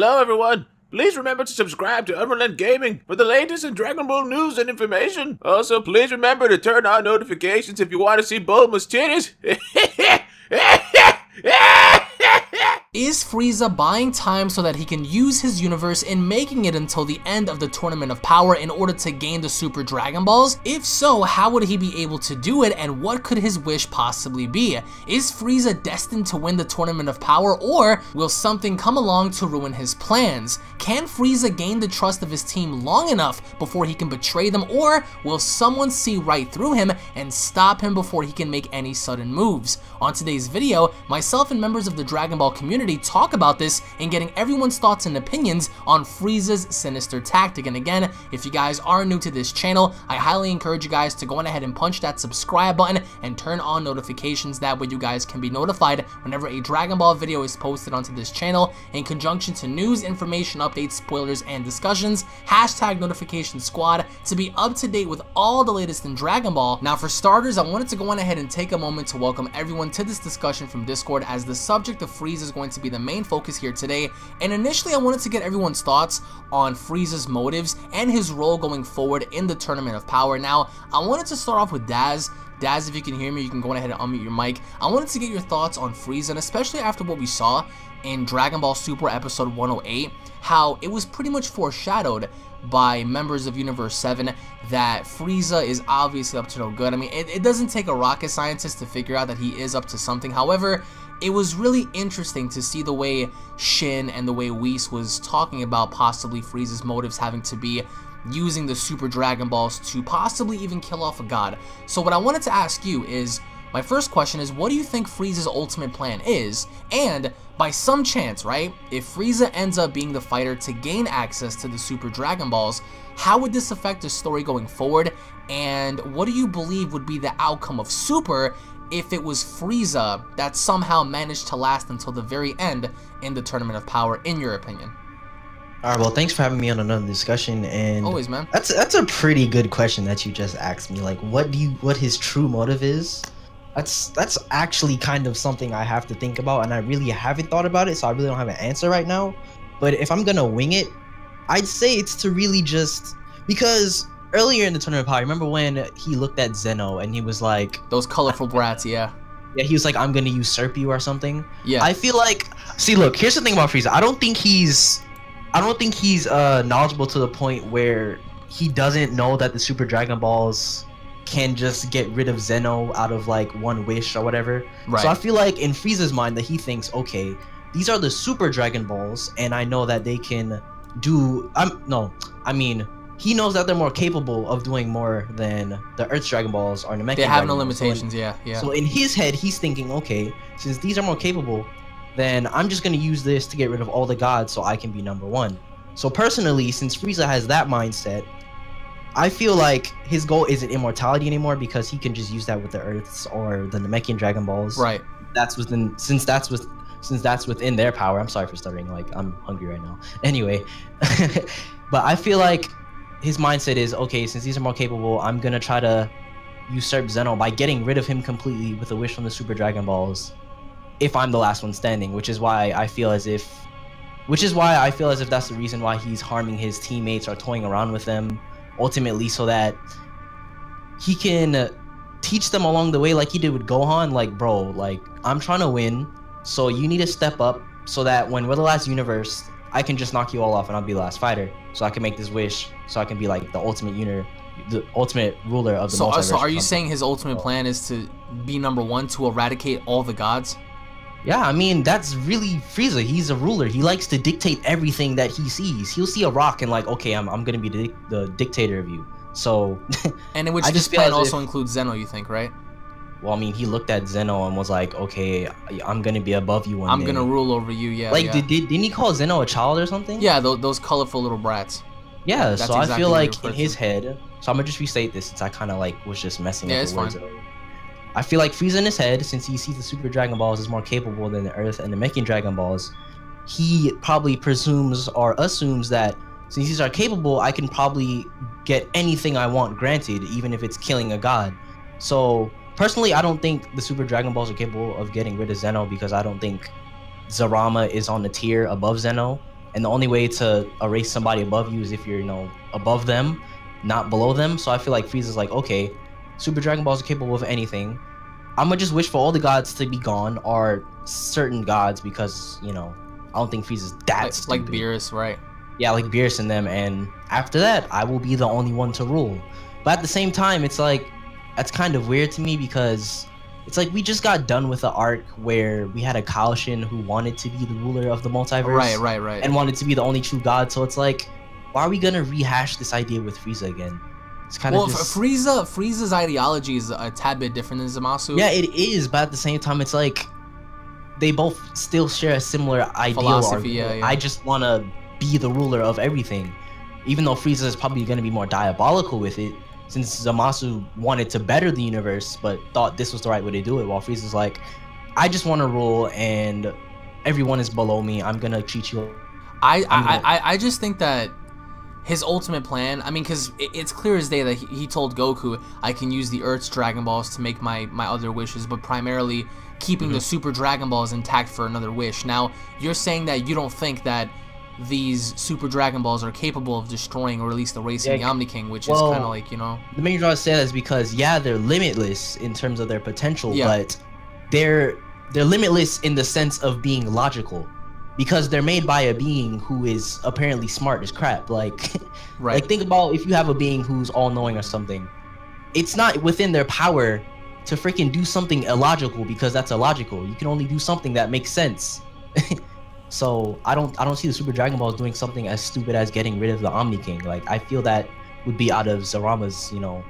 Hello everyone! Please remember to subscribe to UnrealEntGaming for the latest in Dragon Ball news and information. Also, please remember to turn on notifications if you want to see Bulma's titties. Is Frieza buying time so that he can use his universe in making it until the end of the Tournament of Power in order to gain the Super Dragon Balls? If so, how would he be able to do it, and what could his wish possibly be? Is Frieza destined to win the Tournament of Power, or will something come along to ruin his plans? Can Frieza gain the trust of his team long enough before he can betray them, or will someone see right through him and stop him before he can make any sudden moves? On today's video, myself and members of the Dragon Ball community talk about this and getting everyone's thoughts and opinions on Frieza's sinister tactic. And again, if you guys are new to this channel, I highly encourage you guys to go on ahead and punch that subscribe button and turn on notifications. That way you guys can be notified whenever a Dragon Ball video is posted onto this channel in conjunction to news, information, updates, spoilers, and discussions. Hashtag notification squad to be up to date with all the latest in Dragon Ball. Now for starters, I wanted to go on ahead and take a moment to welcome everyone to this discussion from Discord, as the subject of Frieza is going to be the main focus here today. And initially I wanted to get everyone's thoughts on Frieza's motives and his role going forward in the Tournament of Power. Now I wanted to start off with Daz. Daz, if you can hear me, you can go ahead and unmute your mic. I wanted to get your thoughts on Frieza, and especially after what we saw in Dragon Ball Super episode 108, how it was pretty much foreshadowed by members of Universe 7 that Frieza is obviously up to no good. I mean, it doesn't take a rocket scientist to figure out that he is up to something. However, it was really interesting to see the way Shin and the way Whis was talking about possibly Frieza's motives having to be using the Super Dragon Balls to possibly even kill off a god. So what I wanted to ask you is, my first question is, what do you think Frieza's ultimate plan is? And by some chance, right, if Frieza ends up being the fighter to gain access to the Super Dragon Balls, how would this affect the story going forward? And what do you believe would be the outcome of Super if it was Frieza that somehow managed to last until the very end in the Tournament of Power, in your opinion? All right, well, thanks for having me on another discussion. And always, man. That's a pretty good question that you just asked me. Like, what his true motive is? That's actually kind of something I have to think about, and I really haven't thought about it, so I really don't have an answer right now. But if I'm gonna wing it, I'd say it's to really just, because earlier in the Tournament of Power, remember when he looked at Zeno and he was like, those colorful brats, yeah. Yeah, he was like, I'm gonna usurp you or something. Yeah. I feel like, see, look, here's the thing about Frieza. I don't think he's knowledgeable to the point where he doesn't know that the Super Dragon Balls can just get rid of Zeno out of like one wish or whatever. Right. So I feel like in Frieza's mind that he thinks, okay, these are the Super Dragon Balls, and I know that they can do. He knows that they're more capable of doing more than the Earth's Dragon Balls or Namekian. They have Dragon no Balls. limitations, yeah. So in his head, he's thinking, okay, since these are more capable, then I'm just gonna use this to get rid of all the gods so I can be #1. So personally, since Frieza has that mindset, I feel like his goal isn't immortality anymore, because he can just use that with the Earths or the Namekian Dragon Balls. Right. Since that's within their power. I'm sorry for stuttering. Like, I'm hungry right now. Anyway, but I feel like his mindset is, okay, since these are more capable, I'm gonna try to usurp Zeno by getting rid of him completely with a wish from the Super Dragon Balls, if I'm the last one standing. Which is why I feel as if that's the reason why he's harming his teammates or toying around with them, ultimately, so that he can teach them along the way, like he did with Gohan. Like, bro, like, I'm trying to win, so you need to step up so that when we're the last universe, I can just knock you all off and I'll be the last fighter, so I can make this wish, so I can be like the ultimate ruler of the multiverse. So are you saying his ultimate plan is to be #1, to eradicate all the gods? Yeah, I mean, that's really Frieza. He's a ruler. He likes to dictate everything that he sees. He'll see a rock and like, okay, I'm gonna be the dictator of you. So, and in which this plan also includes Zeno, you think, right? Well, I mean, he looked at Zeno and was like, okay, I'm gonna be above you one day. I'm gonna rule over you, yeah. Like, yeah. Didn't he call Zeno a child or something? Yeah, those colorful little brats. Yeah, that's so exactly I feel like in his head, so I'm gonna just restate this since I kind of like was just messing up the words. I feel like Frieza in his head, since he sees the Super Dragon Balls as more capable than the Earth and the Namekian Dragon Balls, he probably presumes or assumes that since these are capable, I can probably get anything I want granted, even if it's killing a god. So personally, I don't think the Super Dragon Balls are capable of getting rid of Zeno, because I don't think Zarama is on the tier above Zeno. and the only way to erase somebody above you is if you're, you know, above them, not below them. So I feel like Frieza's like, okay, Super Dragon Balls are capable of anything. I'm gonna just wish for all the gods to be gone, or certain gods, because, you know, I don't think Frieza's that stupid. Like BEERUS, right? Yeah, like BEERUS and them, and after that, I will be the only one to rule. But at the same time, it's like, that's kind of weird to me, because it's like we just got done with the arc where we had a Kaioken who wanted to be the ruler of the multiverse. Right. And wanted to be the only true god, so it's like, why are we gonna rehash this idea with Frieza again? It's kind of just... Frieza's ideology is a tad bit different than Zamasu. Yeah, it is, but at the same time, it's like, they both still share a similar ideal. Philosophy, yeah. I just want to be the ruler of everything, even though Frieza is probably going to be more diabolical with it, since Zamasu wanted to better the universe but thought this was the right way to do it, while Frieza's like, I just want to rule and everyone is below me, I'm gonna treat you. I just think that his ultimate plan, I mean, because it's clear as day that he told Goku, I can use the Earth's Dragon Balls to make my other wishes, but primarily keeping the Super Dragon Balls intact for another wish. Now, you're saying that you don't think that these Super Dragon Balls are capable of destroying or at least erasing the Omni King, which is kind of like, you know... The main reason I say that is because, yeah, they're limitless in terms of their potential, but they're limitless in the sense of being logical. Because they're made by a being who is apparently smart as crap. Like, like, think about if you have a being who's all-knowing or something. It's not within their power to freaking do something illogical, because that's illogical. You can only do something that makes sense. So I don't see the Super Dragon Balls doing something as stupid as getting rid of the Omni King. Like, I feel that would be out of Zarama's, you know,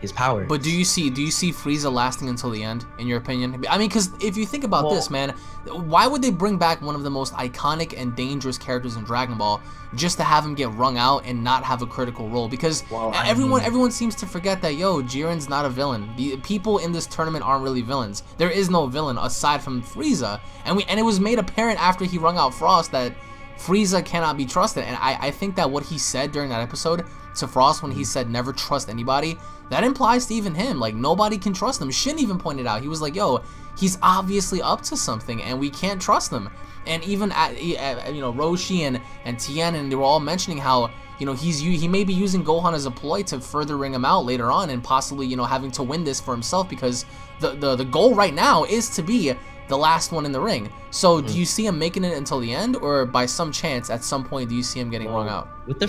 his power. But do you see Frieza lasting until the end, in your opinion? I mean, because if you think about this, man, why would they bring back one of the most iconic and dangerous characters in Dragon Ball just to have him get wrung out and not have a critical role? Because everyone seems to forget that, yo, Jiren's not a villain. The people in this tournament aren't really villains. There is no villain aside from Frieza, and it was made apparent after he wrung out Frost that Frieza cannot be trusted. And I think that what he said during that episode to Frost, when he said never trust anybody, that implies to even him, like, nobody can trust him. Shin even pointed out, he was like, yo, he's obviously up to something and we can't trust him. And even you know, Roshi and Tien, and they were all mentioning how, you know, he may be using Gohan as a ploy to further ring him out later on, and possibly, you know, having to win this for himself, because the goal right now is to be the last one in the ring. So do you see him making it until the end, or by some chance at some point do you see him getting wrung out? With the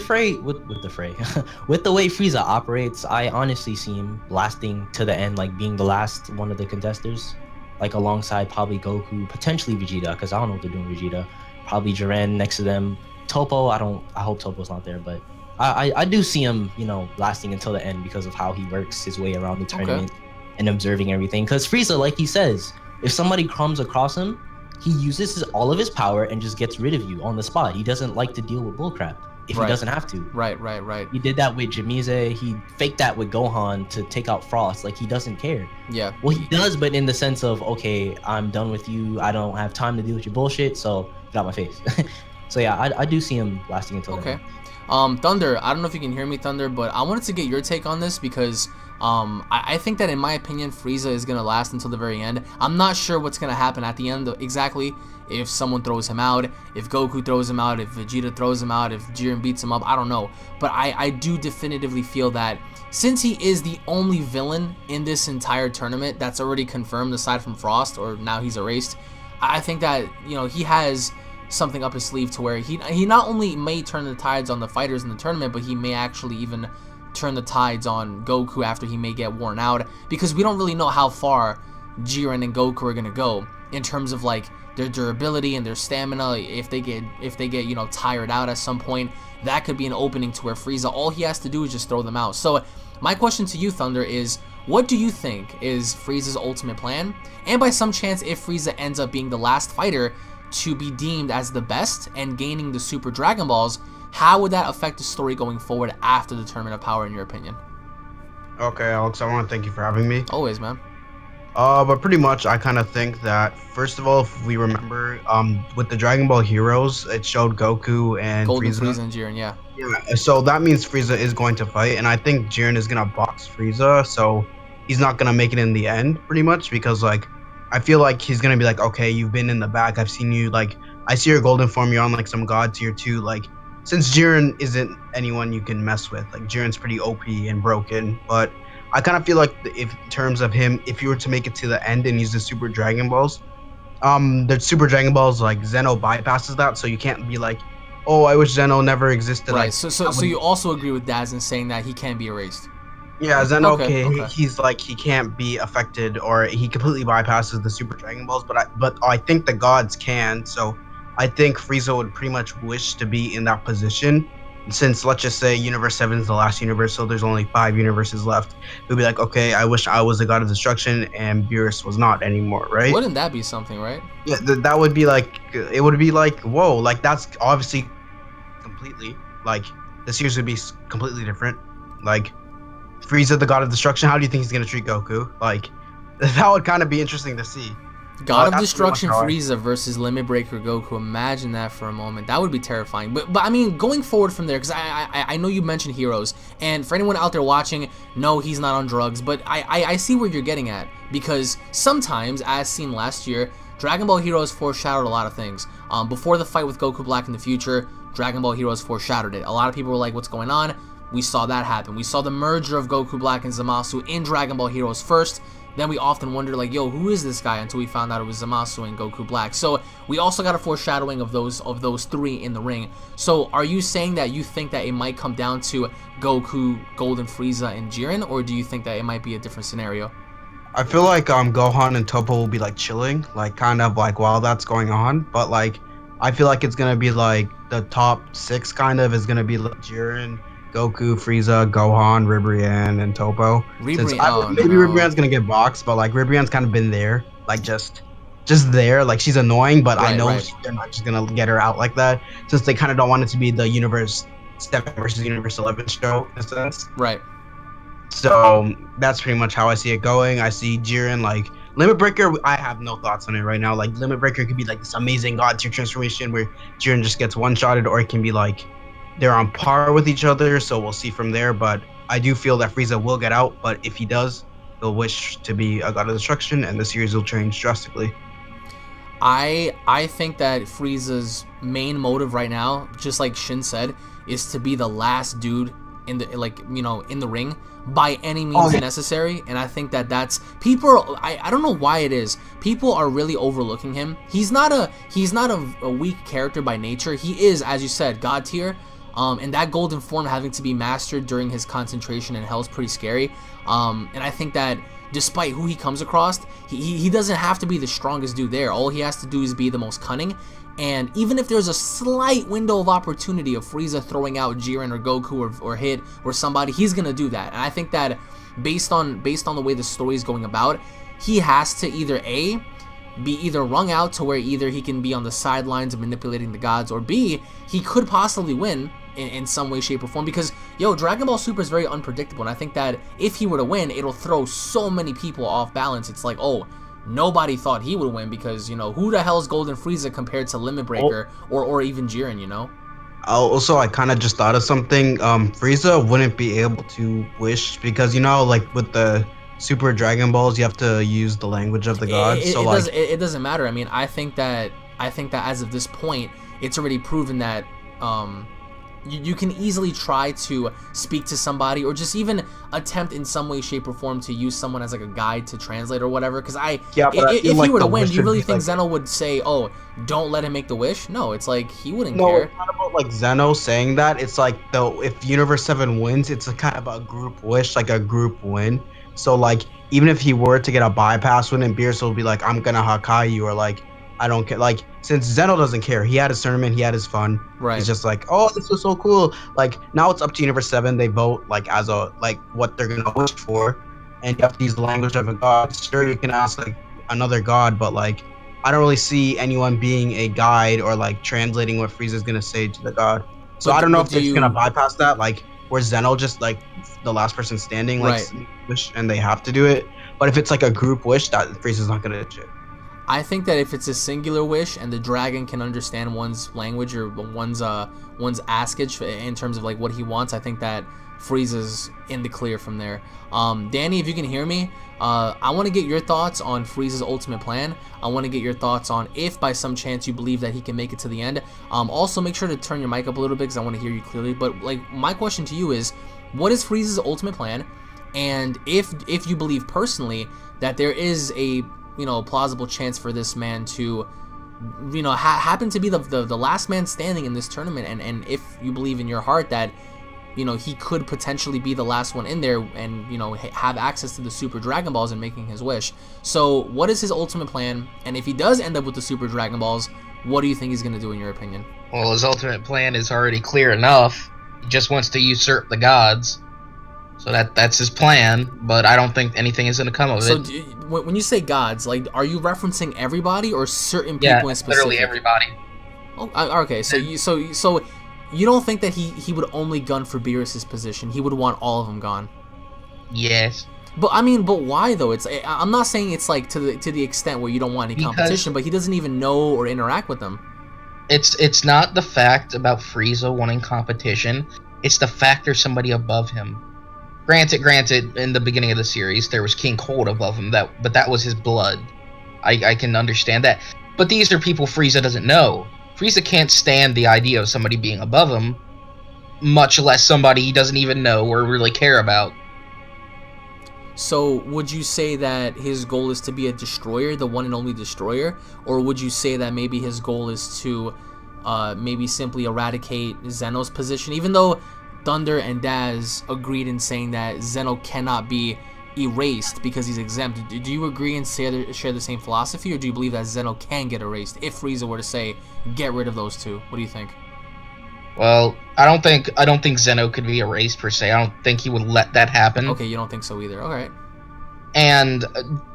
with the way Frieza operates, I honestly see him lasting to the end, like being the last one of the contestants, like alongside probably Goku, potentially Vegeta, because I don't know what they're doing with Vegeta, probably Jiren next to them, Toppo. I hope Toppo's not there, but I do see him, you know, lasting until the end because of how he works his way around the tournament and observing everything. Because Frieza, like he says, if somebody comes across him, he uses all of his power and just gets rid of you on the spot. He doesn't like to deal with bullcrap if he doesn't have to. Right. He did that with Jamise. He faked that with Gohan to take out Frost. Like, he doesn't care. Yeah. Well, he does, but in the sense of, okay, I'm done with you. I don't have time to deal with your bullshit, so get out my face. So yeah, I do see him lasting until then. Thunder, I don't know if you can hear me, Thunder, but I wanted to get your take on this, because I think that, in my opinion, Frieza is going to last until the very end. I'm not sure what's going to happen at the end exactly, if someone throws him out, if Goku throws him out, if Vegeta throws him out, if Jiren beats him up, I don't know. But I do definitively feel that since he is the only villain in this entire tournament that's already confirmed aside from Frost, or now he's erased, I think that, you know, he has something up his sleeve to where he not only may turn the tides on the fighters in the tournament, but he may actually even turn the tides on Goku after he may get worn out, because we don't really know how far Jiren and Goku are gonna go in terms of, like, their durability and their stamina. If they get you know, tired out at some point, that could be an opening to where Frieza, all he has to do is just throw them out. So my question to you, Thunder, is what do you think is Frieza's ultimate plan? And by some chance, if Frieza ends up being the last fighter to be deemed as the best and gaining the Super Dragon Balls, how would that affect the story going forward after the Tournament of Power, in your opinion? Okay, Alex, I want to thank you for having me. Always, man. But pretty much, I kind of think that, first of all, if we remember, with the Dragon Ball Heroes, it showed Goku and Frieza and Jiren, yeah. Yeah, so that means Frieza is going to fight, and I think Jiren is going to box Frieza, so he's not going to make it in the end, pretty much, because, like, I feel like he's going to be like, okay, you've been in the back, I've seen you, like, I see your golden form, you're on like some god tier 2. Like, since Jiren isn't anyone you can mess with, like Jiren's pretty OP and broken, but I kind of feel like if in terms of him, if you were to make it to the end and use the Super Dragon Balls, the Super Dragon Balls, like Zeno bypasses that, so you can't be like, oh, I wish Zeno never existed. Right. Like, So you also agree with Daz in saying that he can be erased. yeah, Zeno, Okay. he's like, he can't be affected, or he completely bypasses the Super Dragon Balls, but I think the gods can, so I think Frieza would pretty much wish to be in that position. Since, let's just say, Universe 7 is the last universe, so there's only 5 universes left. It would be like, okay, I wish I was the god of destruction and BEERUS was not anymore, right? Wouldn't that be something, right? Yeah, that would be like, it would be like, whoa, like that's obviously completely, like, the series would be completely different. Like, Frieza, the god of destruction, how do you think he's gonna treat Goku? Like, that would kind of be interesting to see. God of Destruction Frieza versus Limit Breaker Goku. Imagine that for a moment. That would be terrifying. But I mean, going forward from there, because I know you mentioned heroes, and for anyone out there watching, no, he's not on drugs. But I see where you're getting at, because sometimes, as seen last year, Dragon Ball Heroes foreshadowed a lot of things. Before the fight with Goku Black in the future, Dragon Ball Heroes foreshadowed it. A lot of people were like, "What's going on?" We saw that happen. We saw the merger of Goku Black and Zamasu in Dragon Ball Heroes first. Then we often wonder, like, yo, who is this guy? Until we found out it was Zamasu and Goku Black. So we also got a foreshadowing of those three in the ring. So are you saying that you think that it might come down to Goku, Golden Frieza, and Jiren, or do you think that it might be a different scenario? I feel like Gohan and Toppo will be like chilling, like kind of like while that's going on. But like, I feel like it's gonna be like the top 6 kind of is gonna be like Jiren, Goku, Frieza, Gohan, Ribrianne, and Toppo. Maybe Ribrianne's gonna get boxed, but like Ribrianne's kind of been there, like just there. Like, she's annoying, but I know they're not just gonna get her out like that, since they kind of don't want it to be the Universe 7 versus Universe 11 show in a sense. Right. So that's pretty much how I see it going. I see Jiren, like, Limit Breaker, I have no thoughts on it right now. Like, Limit Breaker could be like this amazing god tier transformation where Jiren just gets one-shotted, or it can be like they're on par with each other, so we'll see from there. But I do feel that Frieza will get out, but if he does, he'll wish to be a god of destruction, and the series will change drastically. I think that Frieza's main motive right now, just like Shin said, is to be the last dude in the, like, you know, in the ring by any means necessary. And I think that that's people. I don't know why it is. People are really overlooking him. He's not a weak character by nature. He is, as you said, god tier. And that golden form having to be mastered during his concentration in hell is pretty scary. And I think that despite who he comes across, he doesn't have to be the strongest dude there. All he has to do is be the most cunning. And even if there's a slight window of opportunity of Frieza throwing out Jiren or Goku or Hit or somebody, he's gonna do that. And I think that based on the way the story is going about, he has to either A, be either wrung out to where either he can be on the sidelines of manipulating the gods, or B, he could possibly win in some way, shape, or form, because, yo, Dragon Ball Super is very unpredictable, and I think that if he were to win, it'll throw so many people off balance. It's like, oh, nobody thought he would win because, you know, who the hell is Golden Frieza compared to Limit Breaker or even Jiren, you know? Also, I kind of just thought of something. Frieza wouldn't be able to wish because, you know, like with the Super Dragon Balls, you have to use the language of the gods. It doesn't matter. I mean, I think that as of this point, it's already proven that you can easily try to speak to somebody, or just even attempt in some way, shape, or form to use someone as like a guide to translate or whatever. Because if he were to win, do you really think Zeno would say, "Oh, don't let him make the wish"? No, it's like he wouldn't care. No, it's not about like Zeno saying that. It's like, though, if Universe 7 wins, it's a kind of a group wish, like a group win. So like, even if he were to get a bypass win, and BEERUS will be like, "I'm gonna Hakai you," or like, "I don't care." Like, since Zeno doesn't care, he had his tournament, he had his fun. Right. He's just like, "Oh, this was so cool." Like, now it's up to Universe 7. They vote like as a like what they're gonna wish for, and you have to use the language of a god. Sure, you can ask like another god, but like, I don't really see anyone being a guide or like translating what Frieza's gonna say to the god. So I don't know if they're just gonna bypass that, like where Zeno just like the last person standing, like wish, and they have to do it. But if it's like a group wish, that Frieza's not gonna do it. I think that if it's a singular wish and the dragon can understand one's language or one's askage in terms of like what he wants, I think that Frieza's in the clear from there. Danny, if you can hear me, I want to get your thoughts on Frieza's ultimate plan. I want to get your thoughts on if by some chance you believe that he can make it to the end. Also, make sure to turn your mic up a little bit because I want to hear you clearly. But like, my question to you is, what is Frieza's ultimate plan? And if you believe personally that there is a plausible chance for this man to happen to be the last man standing in this tournament, and if you believe in your heart that he could potentially be the last one in there and have access to the Super Dragon Balls and making his wish. So what is his ultimate plan? And if he does end up with the Super Dragon Balls, what do you think he's going to do in your opinion? Well, his ultimate plan is already clear enough. He just wants to usurp the gods. So that's his plan, but I don't think anything is going to come of it. So when you say gods, like, are you referencing everybody or certain people in specific? Literally everybody. Oh, okay. So you don't think that he would only gun for BEERUS's position? He would want all of them gone. Yes. But but why though? I'm not saying it's like to the extent where you don't want any competition, but he doesn't even know or interact with them. It's not the fact about Frieza wanting competition. It's the fact there's somebody above him. Granted, in the beginning of the series, there was King Cold above him, but that was his blood. I can understand that. But these are people Frieza doesn't know. Frieza can't stand the idea of somebody being above him, much less somebody he doesn't even know or really care about. So, would you say that his goal is to be a destroyer, the one and only destroyer? Or would you say that maybe his goal is to maybe simply eradicate Zeno's position, even though Thunder and Daz agreed in saying that Zeno cannot be erased because he's exempt? Do you agree and share the same philosophy, or do you believe that Zeno can get erased if Frieza were to say get rid of those two? What do you think? Well, I don't think Zeno could be erased per se. I don't think he would let that happen. Okay, you don't think so either. All right. And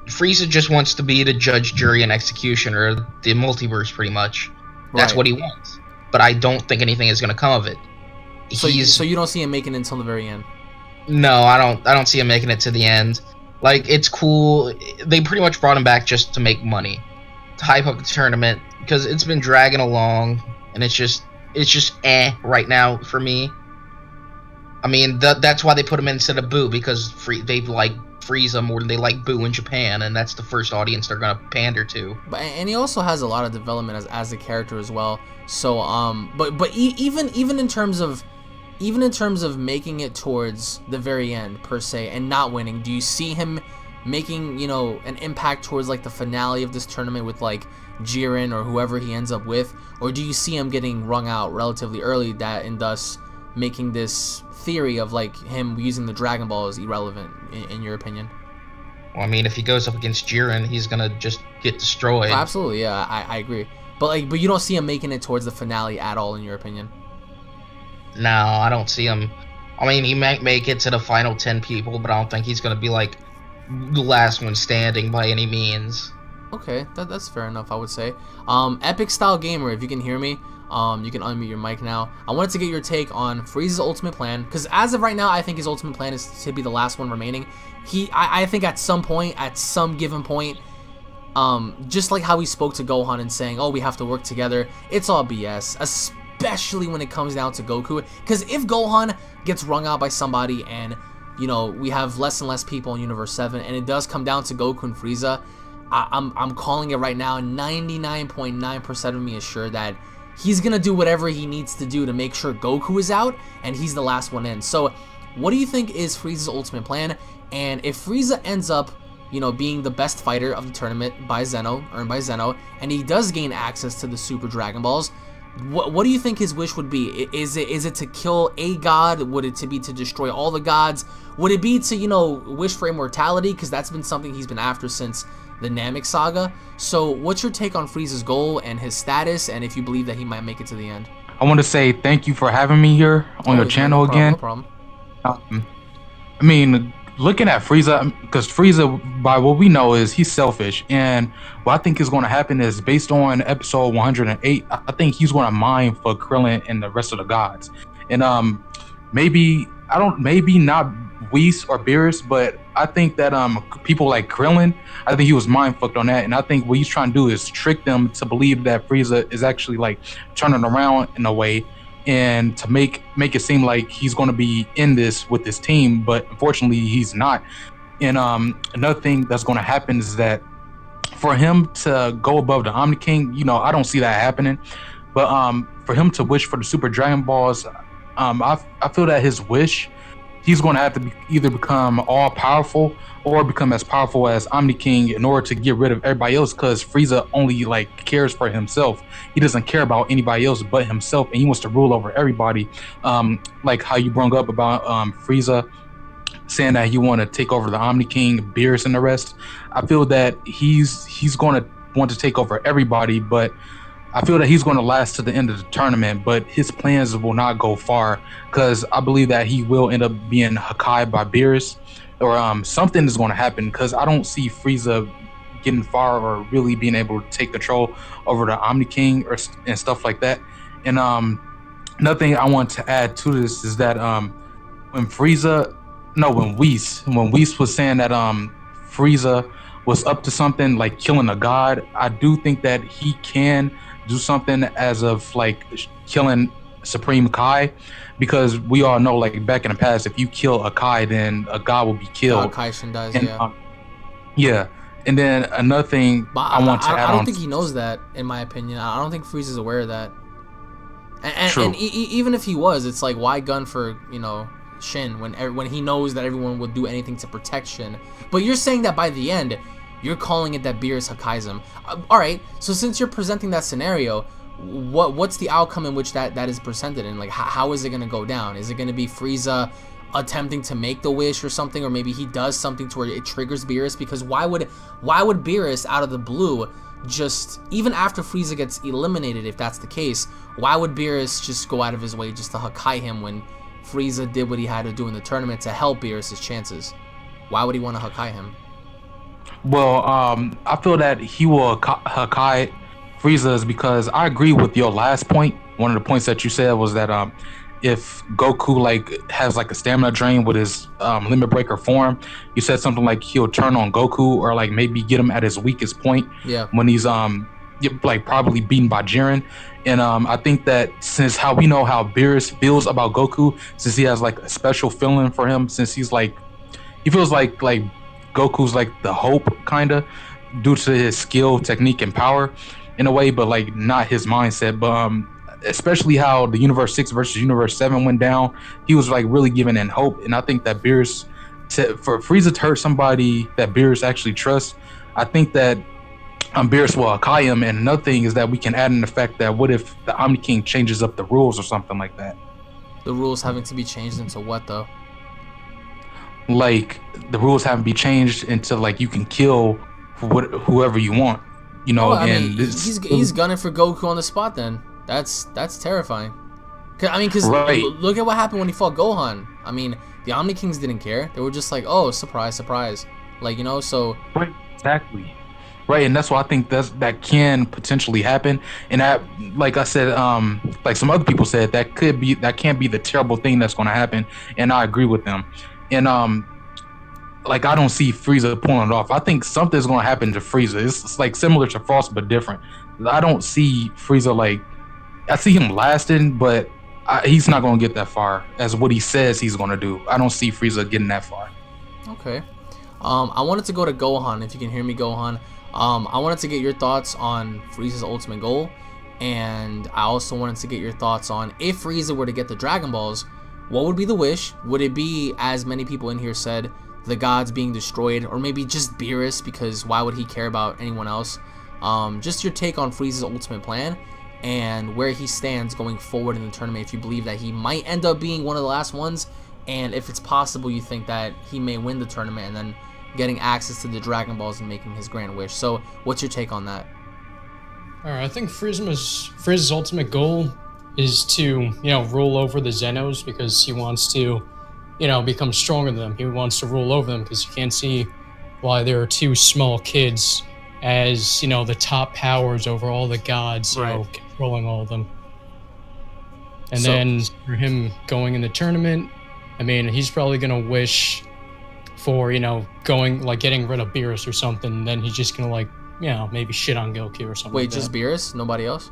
Frieza just wants to be the judge, jury, and executioner, the multiverse, pretty much. That's what he wants. But I don't think anything is going to come of it. So you don't see him making it until the very end? No, I don't see him making it to the end. Like, it's cool. They pretty much brought him back just to make money, to hype up the tournament, because it's been dragging along, and it's just right now for me. I mean, that's why they put him in instead of Boo, because they like Frieza more than they like Boo in Japan, and that's the first audience they're gonna pander to. And he also has a lot of development as a character as well. So but even in terms of making it towards the very end per se and not winning, do you see him making an impact towards like the finale of this tournament with like Jiren or whoever he ends up with, or do you see him getting wrung out relatively early, and thus making this theory of like him using the Dragon Ball is irrelevant in your opinion? Well, I mean, if he goes up against Jiren, he's gonna just get destroyed. Oh, absolutely, yeah, I agree. But you don't see him making it towards the finale at all, in your opinion? No, I don't see him. I mean, he might make it to the final 10 people, but I don't think he's gonna be like the last one standing by any means. Okay, that's fair enough, I would say. Epic Style Gamer, if you can hear me, you can unmute your mic now. I wanted to get your take on Frieza's ultimate plan, because as of right now, I think his ultimate plan is to be the last one remaining. I think at some point, at some given point, just like how he spoke to Gohan and saying, oh, we have to work together, it's all BS, especially when it comes down to Goku. Because if Gohan gets wrung out by somebody and, we have less and less people in Universe 7, and it does come down to Goku and Frieza, I'm calling it right now, 99.9% of me is sure that he's going to do whatever he needs to do to make sure Goku is out and he's the last one in. So what do you think is Frieza's ultimate plan? And if Frieza ends up, being the best fighter of the tournament earned by Zeno, and he does gain access to the Super Dragon Balls, what do you think his wish would be? Is it to kill a god? Would it be to destroy all the gods? Would it be to, wish for immortality? Because that's been something he's been after since the Namek saga. So what's your take on Frieza's goal and his status, and if you believe that he might make it to the end? I want to say thank you for having me here on your channel again. No problem. I mean, looking at Frieza, because Frieza, by what we know, is he's selfish, and what I think is going to happen is, based on episode 108, I think he's going to mine for Krillin and the rest of the gods, and maybe not Whis or BEERUS, but I think that people like Krillin, I think he was mind fucked on that, and I think what he's trying to do is trick them to believe that Frieza is actually like turning around in a way, and to make it seem like he's going to be in this with this team, but unfortunately he's not. And another thing that's going to happen is that for him to go above the Omni King, you know, I don't see that happening. But for him to wish for the Super Dragon Balls, I feel that his wish, he's going to have to either become all powerful or become as powerful as Omni King in order to get rid of everybody else, because Frieza only like cares for himself. He doesn't care about anybody else but himself, and he wants to rule over everybody. Like how you brought up about Frieza saying that he want to take over the Omni King, BEERUS, and the rest. I feel that he's going to want to take over everybody, but I feel that he's going to last to the end of the tournament, but his plans will not go far, because I believe that he will end up being Hakai by BEERUS, or something is going to happen, because I don't see Frieza getting far or really being able to take control over the Omni King and stuff like that. And another thing I want to add to this is that when Whis was saying that Frieza was up to something like killing a god, I do think that he can do something as of like killing Supreme Kai, because we all know like back in the past, if you kill a Kai, then a god will be killed. Kaisen does, and, yeah. Yeah. And then another thing I want to add on. I don't think he knows that, in my opinion. I don't think Frieza's aware of that. And even if he was, it's like, why gun for, you know, Shin when he knows that everyone would do anything to protect Shin? But you're saying that by the end, you're calling it that BEERUS Hakai's him. All right, so since you're presenting that scenario, what's the outcome in which that is presented in? Like, how is it going to go down? Is it going to be Frieza attempting to make the wish or something, or maybe he does something to where it triggers BEERUS? Because why would BEERUS out of the blue, just even after Frieza gets eliminated, if that's the case, why would BEERUS just go out of his way just to Hakai him when Frieza did what he had to do in the tournament to help BEERUS' chances? Why would he want to Hakai him? Well, I feel that he will Hakai Frieza is because I agree with your last point. One of the points that you said was that if Goku like has like a stamina drain with his limit breaker form, you said something like he'll turn on Goku, or like maybe get him at his weakest point. Yeah. When he's like probably beaten by Jiren. And I think that since how we know how BEERUS feels about Goku, since he has like a special feeling for him, since he's like, he feels like Goku's like the hope kinda, due to his skill, technique, and power in a way, but like not his mindset. But especially how the Universe 6 versus Universe 7 went down, he was like really giving in hope. And I think that BEERUS, for Frieza to hurt somebody that BEERUS actually trusts, I think that BEERUS will Hakai him. And another thing is that we can add in the fact that what if the Omni King changes up the rules or something like that? The rules having to be changed into what though? Like the rules haven't be changed into like you can kill whoever you want, you know. I mean, he's gunning for Goku on the spot. Then that's terrifying. Because right. Look at what happened when he fought Gohan. I mean, the Omni Kings didn't care. They were just like, oh, surprise, surprise, like, you know. So right, exactly. Right, and that's why I think that can potentially happen. And that, like I said, like some other people said, that can't be the terrible thing that's going to happen. And I agree with them. And like I don't see Frieza pulling it off. I think something's going to happen to Frieza. It's like similar to Frost but different. I don't see Frieza like, I see him lasting, but he's not going to get that far as what he says he's going to do. I don't see Frieza getting that far. Okay. I wanted to go to Gohan, if you can hear me, Gohan. I wanted to get your thoughts on Frieza's ultimate goal, and I also wanted to get your thoughts on if Frieza were to get the Dragon Balls, what would be the wish? Would it be, as many people in here said, the gods being destroyed, or maybe just BEERUS, because why would he care about anyone else? Just your take on Frieza's ultimate plan and where he stands going forward in the tournament, if you believe that he might end up being one of the last ones, and if it's possible you think that he may win the tournament and then getting access to the Dragon Balls and making his grand wish. So what's your take on that? Alright, I think Frieza's ultimate goal is to, rule over the Zenos, because he wants to, become stronger than them. He wants to rule over them because you can't see why there are two small kids as, the top powers over all the gods, controlling all of them. And then for him going in the tournament, I mean, he's probably gonna wish for, you know, getting rid of BEERUS or something, and then he's just gonna, like, you know, maybe shit on Goku or something. Wait, like just that. BEERUS? Nobody else?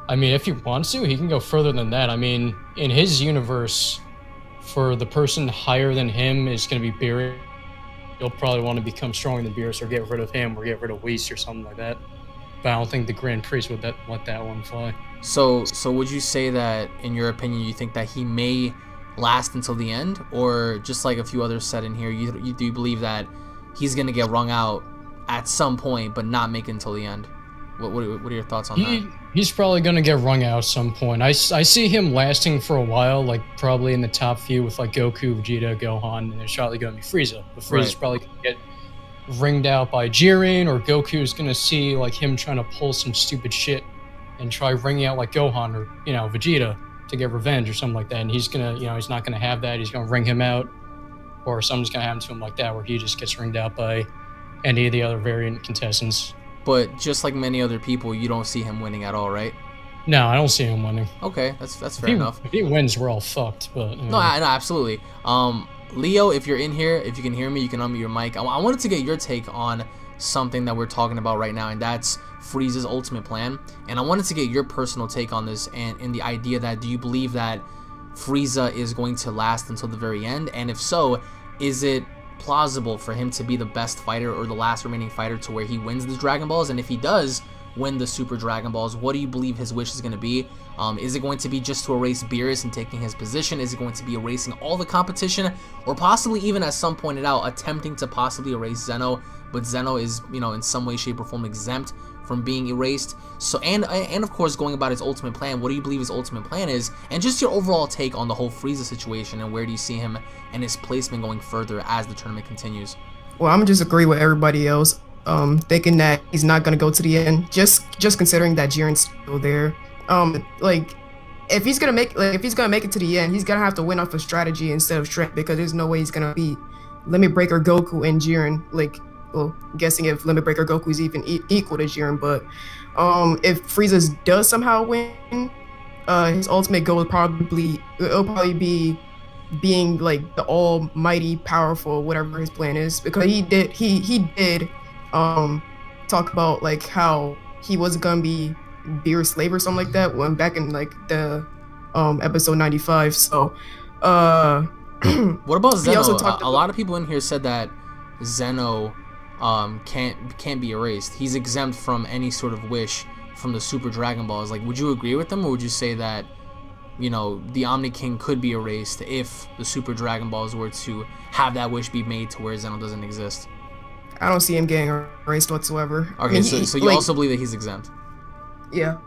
I mean, if he wants to, he can go further than that. I mean, in his universe, for the person higher than him is gonna be BEERUS. He'll probably want to become stronger than BEERUS or get rid of him or get rid of Whis or something like that. But I don't think the Grand Priest would let that one fly. So would you say that, in your opinion, you think that he may last until the end? Or just like a few others said in here, you do believe that he's going to get wrung out at some point but not make it until the end? What are your thoughts on that? He's probably going to get wrung out at some point. I see him lasting for a while, like probably in the top few with like Goku, Vegeta, Gohan, and there's probably going to be Frieza. But Frieza's probably going to get ringed out by Jiren, or Goku's going to see like him trying to pull some stupid shit and try ringing out like Gohan or, you know, Vegeta to get revenge or something like that. And he's going to, you know, he's not going to have that. He's going to ring him out, or something's going to happen to him like that where he just gets ringed out by any of the other variant contestants. But just like many other people, you don't see him winning at all, right? No, I don't see him winning. Okay, that's fair enough. If he wins, we're all fucked. But no, absolutely. Leo, if you're in here, if you can hear me, you can unmute your mic. I wanted to get your take on something that we're talking about right now, and that's Frieza's ultimate plan. And I wanted to get your personal take on this, and in the idea that, do you believe that Frieza is going to last until the very end? And if so, is it plausible for him to be the best fighter or the last remaining fighter to where he wins the Dragon Balls? And if he does win the Super Dragon Balls, what do you believe his wish is going to be? Is it going to be just to erase BEERUS and taking his position? Is it going to be erasing all the competition? Or possibly even, as some pointed out, attempting to possibly erase Zeno, but Zeno is, you know, in some way, shape, or form exempt from being erased. So, and of course, going about his ultimate plan, what do you believe his ultimate plan is? And just your overall take on the whole Frieza situation, and where do you see him and his placement going further as the tournament continues? Well, I'm just agree with everybody else, thinking that he's not gonna go to the end. Just considering that Jiren's still there. Like, if he's gonna make it to the end, he's gonna have to win off of strategy instead of strength, because there's no way he's gonna beat Limit Breaker Goku and Jiren. Like, well, guessing if Limit Breaker Goku is even equal to Jiren, but if Frieza does somehow win, his ultimate goal would probably be being like the almighty powerful, whatever his plan is, because he did talk about like how he wasn't gonna be BEERUS slave or something like that when back in like the episode 95. So what about Zeno? A lot of people in here said that Zeno can't be erased. He's exempt from any sort of wish from the Super Dragon Balls. Like, would you agree with them, or would you say that, you know, the Omni King could be erased if the Super Dragon Balls were to have that wish be made to where Zeno doesn't exist? I don't see him getting erased whatsoever. Okay, I mean, so you also believe that he's exempt? Yeah.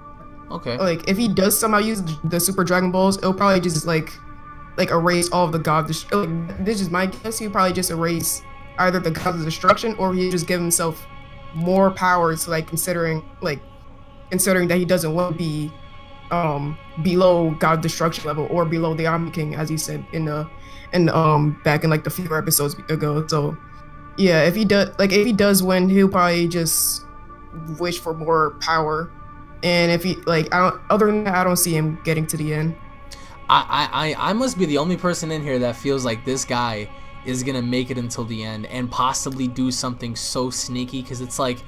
Okay. Like, if he does somehow use the Super Dragon Balls, it'll probably just like erase all of the God. Like, this is my guess. He'll probably just erase either the Gods of Destruction, or he just give himself more powers. Like, considering that he doesn't want to be below God Destruction level, or below the Omni King, as he said in back in like the few episodes ago. So yeah, if he does win, he'll probably just wish for more power. And if he other than that, I don't see him getting to the end. I must be the only person in here that feels like this guy is gonna make it until the end and possibly do something so sneaky, because it's like,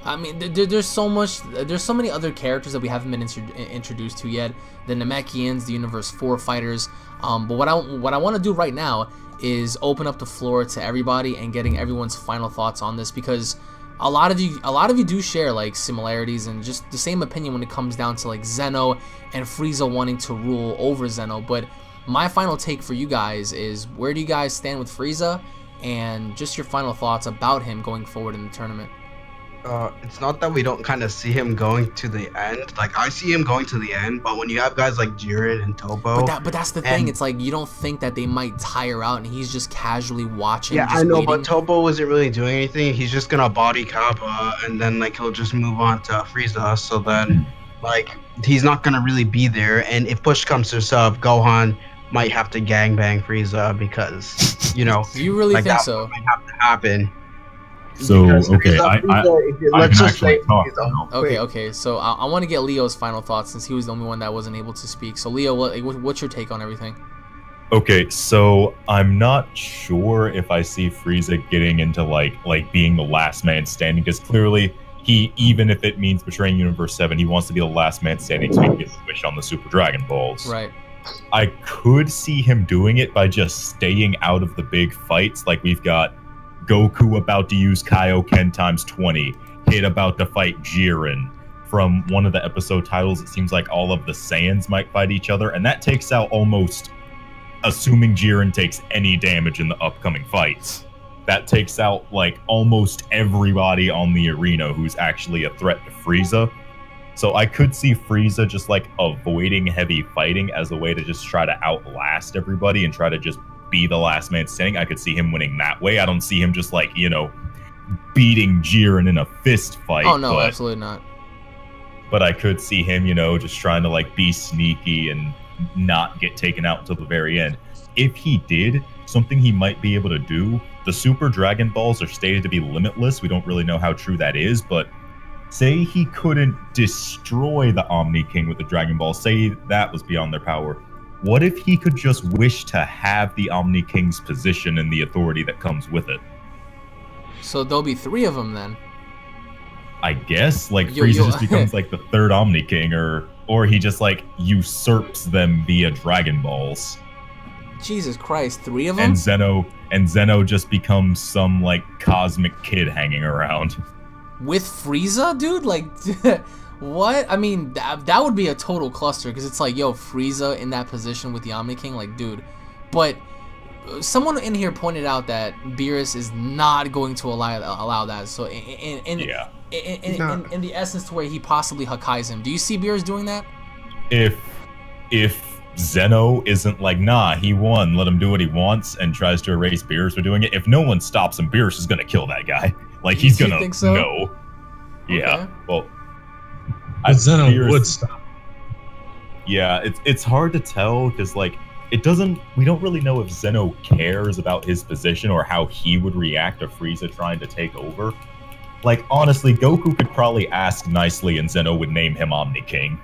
I mean, there's so many other characters that we haven't been introduced to yet. The Namekians, the Universe 4 fighters. But what I want to do right now is open up the floor to everybody and getting everyone's final thoughts on this, because a lot of you do share like similarities and just the same opinion when it comes down to like Zeno and Frieza wanting to rule over Zeno. But my final take for you guys is, where do you guys stand with Frieza, and just your final thoughts about him going forward in the tournament? It's not that we don't kind of see him going to the end. Like, I see him going to the end, but when you have guys like Jiren and Topo, but that's the thing. It's like, you don't think that they might tire out and he's just casually watching. Yeah, I know, waiting. But Topo wasn't really doing anything. He's just gonna body Cabba, and then like he'll just move on to Frieza. So then, like, he's not gonna really be there. And if push comes to shove, Gohan might have to gangbang Frieza, because, you know, do you really like, think that so? might have to happen. So, okay, let's just say okay. So I want to get Leo's final thoughts, since he was the only one that wasn't able to speak. So Leo, what's your take on everything? Okay, so I'm not sure if I see Frieza getting into like being the last man standing, because clearly even if it means betraying Universe 7, he wants to be the last man standing so he can get the wish on the Super Dragon Balls. Right. I could see him doing it by just staying out of the big fights. Like, we've got Goku about to use Kaioken times 20, Hit about to fight Jiren. From one of the episode titles, it seems like all of the Saiyans might fight each other, and that takes out almost, assuming Jiren takes any damage in the upcoming fights, that takes out like almost everybody on the arena who's actually a threat to Frieza. So I could see Frieza just like avoiding heavy fighting as a way to just try to outlast everybody and try to just be the last man standing. I could see him winning that way. I don't see him just like, you know, beating Jiren in a fist fight. Oh no, absolutely not. But I could see him, you know, just trying to like be sneaky and not get taken out until the very end. If he did, something he might be able to do, the Super Dragon Balls are stated to be limitless. We don't really know how true that is, but say he couldn't destroy the Omni King with the Dragon Ball, say that was beyond their power. What if he could just wish to have the Omni King's position and the authority that comes with it? So there'll be 3 of them then. I guess, like, Frieza just becomes like the 3rd Omni King, or he just like usurps them via Dragon Balls. Jesus Christ, 3 of them? And Zeno just becomes some like cosmic kid hanging around. With Frieza, dude? Like, what? I mean, that would be a total cluster, because it's like, yo, Frieza in that position with the Omni King, like, dude. But someone in here pointed out that BEERUS is not going to allow that. So in the essence to where he possibly Hakai's him. Do you see BEERUS doing that? If Zeno isn't like, nah, he won, let him do what he wants, and tries to erase BEERUS for doing it, if no one stops him, BEERUS is gonna kill that guy. Like, he's gonna think so? know. Yeah. Okay. Well, But Zeno BEERUS would stop. Yeah, it's hard to tell, because like we don't really know if Zeno cares about his position or how he would react to Frieza trying to take over. Like, honestly, Goku could probably ask nicely and Zeno would name him Omni King.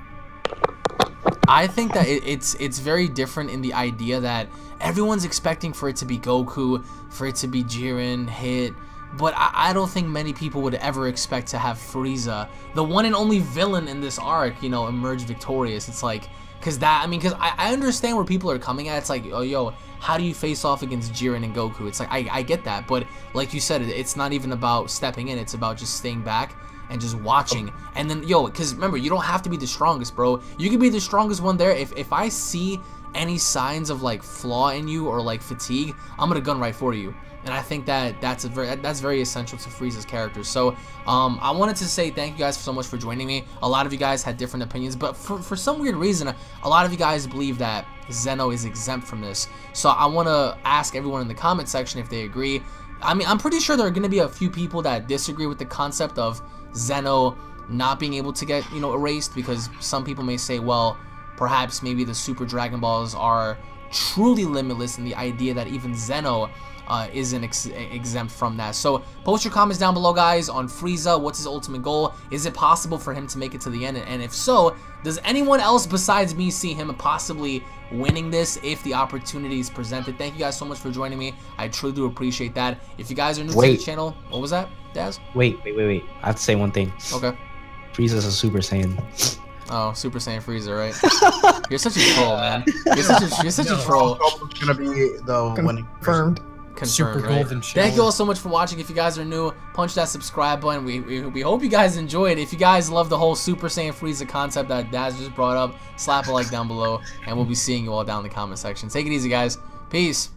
I think that it's very different in the idea that everyone's expecting for it to be Goku, for it to be Jiren, Hit, but I don't think many people would ever expect to have Frieza, the one and only villain in this arc, you know, emerge victorious. It's like, because I understand where people are coming at. It's like, oh, yo, how do you face off against Jiren and Goku? It's like, I get that, but like you said, it's not even about stepping in, it's about just staying back and just watching. And then, yo, because remember, you don't have to be the strongest, bro. You can be the strongest one there. If I see any signs of like flaw in you or like fatigue, I'm gonna gun right for you. And I think that that's very essential to Frieza's character. So I wanted to say thank you guys so much for joining me. A lot of you guys had different opinions, but for some weird reason, a lot of you guys believe that Zeno is exempt from this. So I want to ask everyone in the comment section if they agree. I mean, I'm pretty sure there are going to be a few people that disagree with the concept of Zeno not being able to get, you know, erased, because some people may say, well, perhaps maybe the Super Dragon Balls are truly limitless, and the idea that even Zeno isn't exempt from that. So post your comments down below, guys, on Frieza. What's his ultimate goal? Is it possible for him to make it to the end? And if so, does anyone else besides me see him possibly winning this if the opportunity is presented? Thank you guys so much for joining me. I truly do appreciate that. If you guys are new to the channel, what was that, Daz? Wait. I have to say one thing. Okay. Frieza's a Super Saiyan. Oh, Super Saiyan Frieza, right? You're such a troll, man. You're such a troll. It's gonna be the winning. Confirmed. Confirmed, Super right? golden Thank you all so much for watching. If you guys are new, punch that subscribe button. We hope you guys enjoyed. If you guys love the whole Super Saiyan Frieza concept that Daz just brought up, slap a like down below, and we'll be seeing you all down in the comment section. Take it easy, guys. Peace.